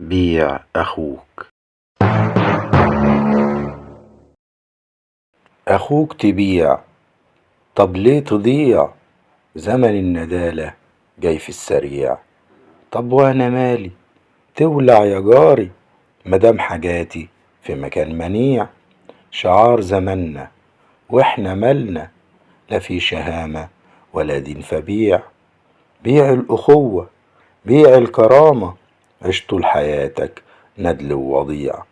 بيع أخوك. أخوك تبيع؟ طب ليه تضيع؟ زمن الندالة جاي في السريع. طب وأنا مالي؟ تولع يا جاري مدام حاجاتي في مكان منيع. شعار زماننا واحنا مالنا، لا في شهامة ولا دين فبيع. بيع الأخوة، بيع الكرامة، عش طول حياتك ندل ووضيع.